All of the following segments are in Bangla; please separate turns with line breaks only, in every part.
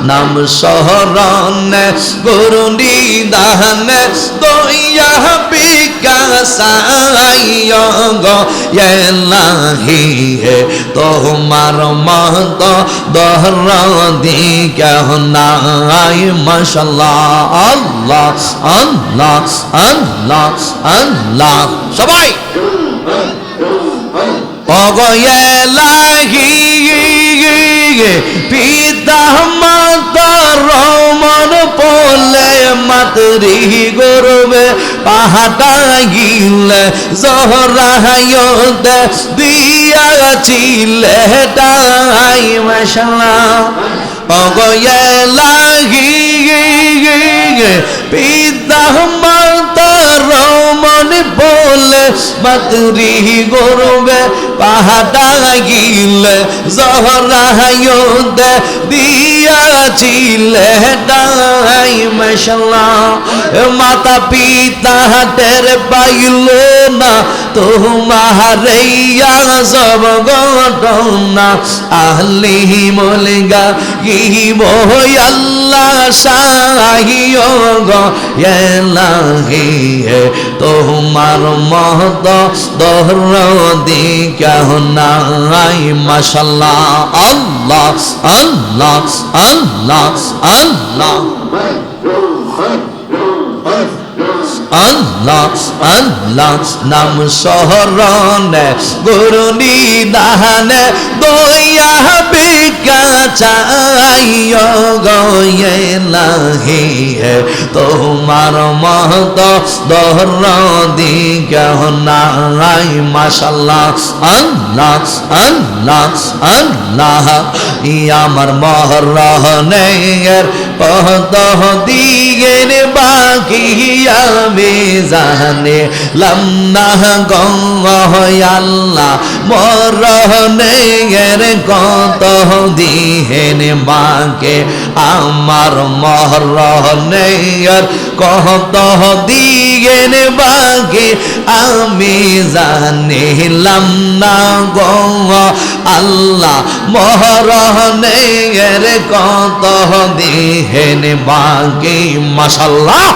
নাম শহরণে গুরু নিদানে দয়া বিকাশায় গো এলাহি হে তোমার মত দহরদি কেহ নাই মাশাআল্লাহ আল্লাহ আল্লাহ আল্লাহ আল্লাহ সবাই ওগো এলাহি পিতা মাতা রমন পোলে মাতরি গর্বে পাহাড়াইলে জহরায়তে দিয়াছিলে তাই মাশাআল্লাহ ওগো এলাহি পিতা মাতা রমন পোলে মাতরি গর্বে পাহাড়াইলে জহরায়তে দিয়াছিলে তাই মাশাআল্লাহ মাতা পিতা টের পাইল না তোমারে সব ঘটনা আহলি মুলগা গিব আল্লাহ শাহিও গো এলাহি তোমার মহত দহরদি কেহ নাই মাশাআল্লাহ আল্লাহ আল্লাহ আল্লাহ আল্লাহ আল্লাহ আল্লাহ নাম শহরণে গুরু নিদানে দয়া বিকাশায় গো এলাহি তোমার মহত দহরদি কেহ নাই মাশাআল্লাহ আল্লাহ আল্লাহ আল্লাহ আমার মহরণের কত দিগের বাকি আমি জানে লামনা গঙ্গ আল্লাহ মরণের কত দিহেন বাকে আমার মরণের কত দিগেন বাকি আমি জানিলাম না গঙ্গ আল্লাহ মরণের কত দিহেন বাকি মাশাআল্লাহ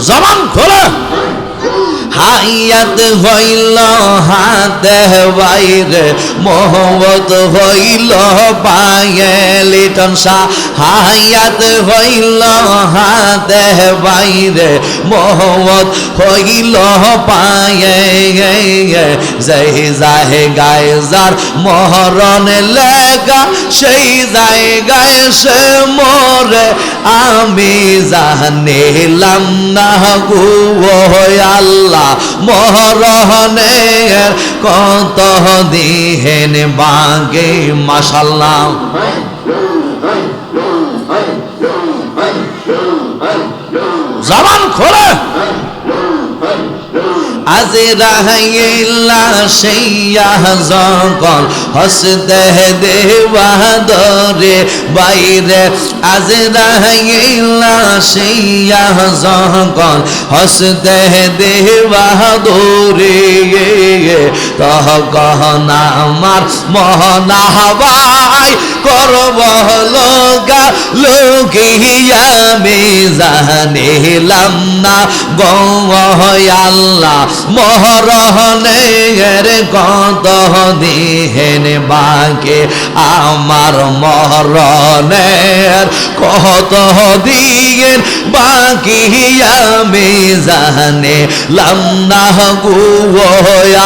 জবান খোলা হায়াত হইল হাতে বাইরে মোহব্বত হইল পায়ে লিটন শাহ হায়াত হইল হাতে বাইরে মোহব্বত হইল পায়ে যেই জায়গায় যার মহরণ লেখা সেই জায়গায় সে মরে আমি জানিলাম না গো আল্লাহ মহরণের কত দিহেন বাগে মাশাআল্লাহ জবান খোলে আজরাইলা সেইয়া যখন হসতে দেওয়া দরে বাইরে আজরাইলা সেইয়া যখন হসতে দেওয়া দরে তখন আমার মহনাবাই করব লগা লোকিয়া আমি জানিলাম না গো আল্লাহ মহরণের কত দিহেন বাকে আমার মহরণের কত দিন বাকি আমি জানিলাম না গো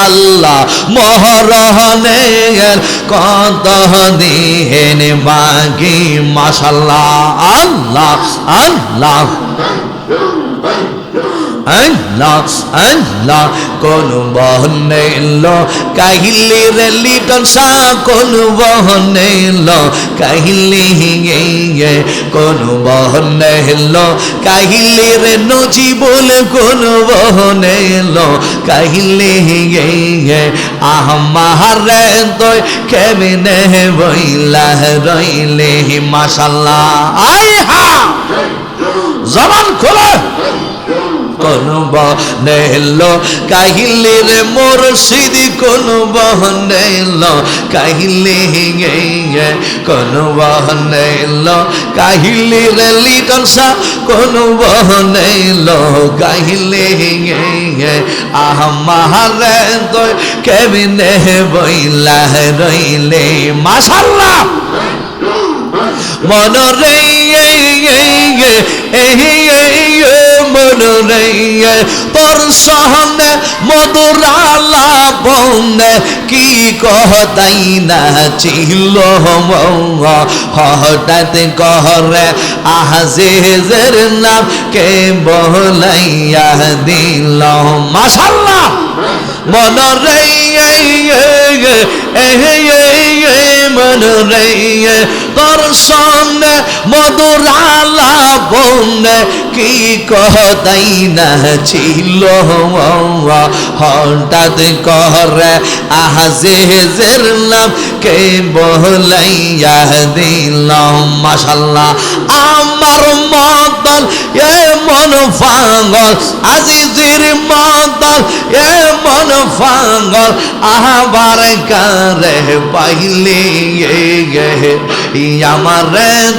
আল্লাহ মহরণের কত দিন বাকি মাশাআল্লাহ আল্লাহ আল্লাহ আল্লাহ আল্লাহ কোন বহনে লো কাহিলি রে লিটন শাহ কোন বহনে লো কাহিলি গে কোন বহনে লো কাহিলি রে নজিবুল কোন বহনে লো কাহিলি গে আহমারে তোই কেমনে বইলা রইলে মাশাআল্লাহ আই হা জবান খোলা কোন বহনে এলো কাহিলি রে মুর্শিদ কোন বহনে এলো কাহিলি কোন বহনে এলো কাহিলি রে লিটন শাহ কোন বহনে এলো কাহিলি আহমারে তো কেবিনে বইলা রইলে মাশাআল্লাহ মনরে মনরে তোর সহনে মধুরালা বনে কি কহতাই না ছিল হঠাৎ কহরে আহাজের নাম কে বলাইয়া দিল মাশাআল্লাহ মনরে মনরে তোর সনে মধুরালা বনে কি কহতাই না ছিল হঠাৎ করে আহাজের নাম কে বলাইয়া দিল মাশাআল্লাহ আমার মতন এমন পাগল আজিজের মতন এমন পাগল আবার কারে পাইলে আমার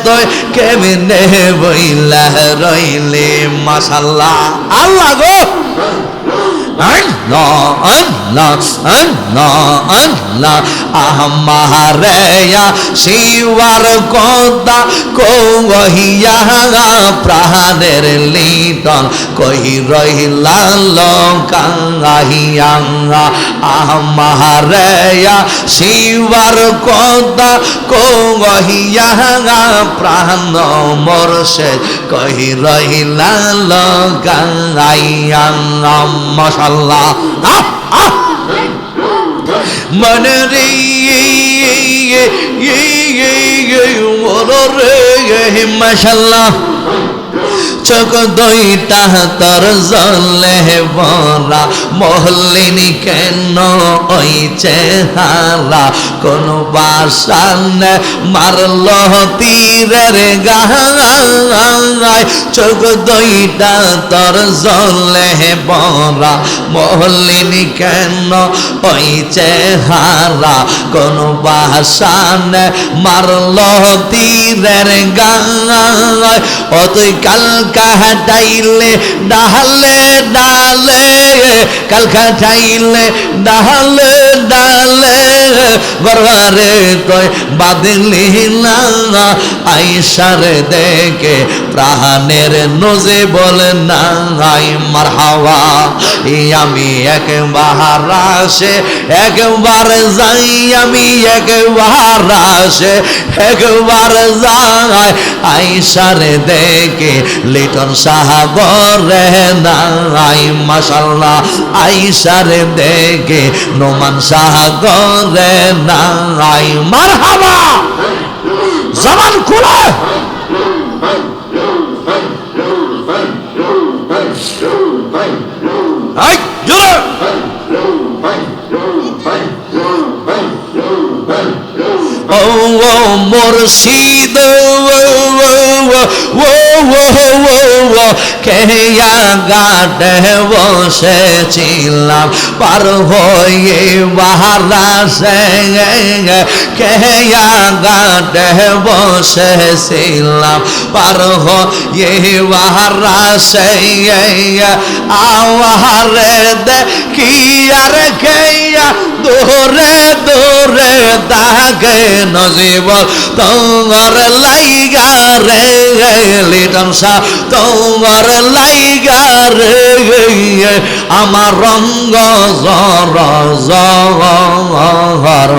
তো কেমনে বইলা রইলে মাশাআল্লাহ আল্লাহ গো আহমারেয়া শিবার কথা কহিয়া প্রাণের লিটন কহি রহিলা লঙ্কাহিয়া আহমারেয়া শিবার কথা কহিয়া প্রাণ মরশে কহি রহিলা লঙ্কাহিয়া মাশাআল্লাহ মনরে মাশাআল্লাহ চোখ দুইটা তোর জলে ভরা মহলিনী কেন ওই চেহারা কোন বাসান মারল তীরের গায় চোখ দুইটা তোর জলে ভরা মহলিনী কেন ওই চেহারা কোন বাসান মারল তীরের গায় ও তুই কালকা হাটাইলে ডালে ডালে কালকা হাটাইলে ডালে ডালে গরবারে তুই বাদলি না আইসারে দেখে প্রাণের নজে বলে না মারহাবা আমি একবার আসে একবার যাই আমি একবার আসে একবার যাই আইসারে দেখে লিটন সাহাগরে নাই মাশাআল্লাহ আইসারে দেখে নোমান সাহাগরে নাই মারহাবা জবান খুলে আই জোরে ও মুর্শিদ কেয়া গাটে বসেছিলাম পার হয়ে বাহারাসে কেয়া গাটে বসেছিলাম পার হয়ে বাহারাসে আওয়ারে দেখি আর কেয়া দূরে দূরে তাকে নজিব তোমার লাইগা রে লিটন শাহ তোমার লাইগা রে আমার রঙ্গ জর জর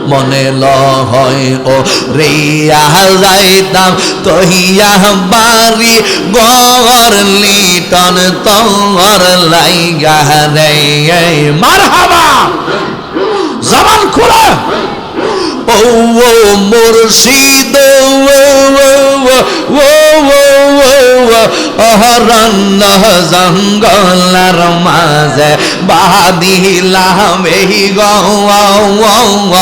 মনে লয় ও রিয়া যাইতাম তহিয়া বাড়ি গর লিটন তোমার লাইগা রে মারহাবা জবান খুলে ও মুর্শিদ অরণ্য জঙ্গলার মাঝে বাঁধিলাম এই গহর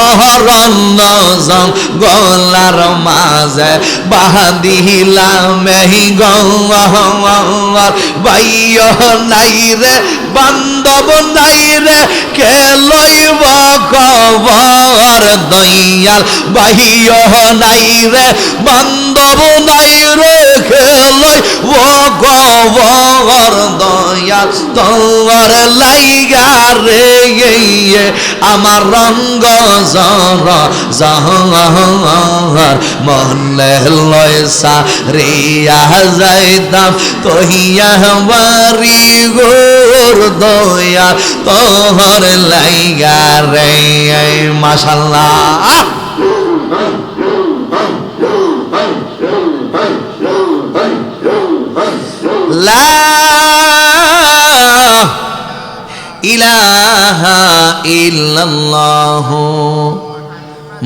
অরণ্য জঙ্গলার মাঝে বাঁধিলাম এই গহর বাইয় নাই রে বান্ধব নাই রে কে লইব খবর দয়াল বাইয় নাই রে বান্ধব নাই রে কে লইব খবর দয়াল তোর লাইগা রে আমার রঙ্গ জর জহর মনে লয়সা রিয়া যাইতাম তহিয়া বাড়ি গোর দয়া তোহর লাইগা রে মাশাআল্লাহ লা ইলাহা ইল্লাল্লাহ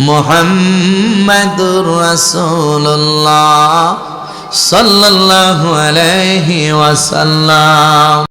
মুহাম্মাদুর রাসূলুল্লাহ সাল্লাল্লাহু আলাইহি ওয়াসাল্লাম।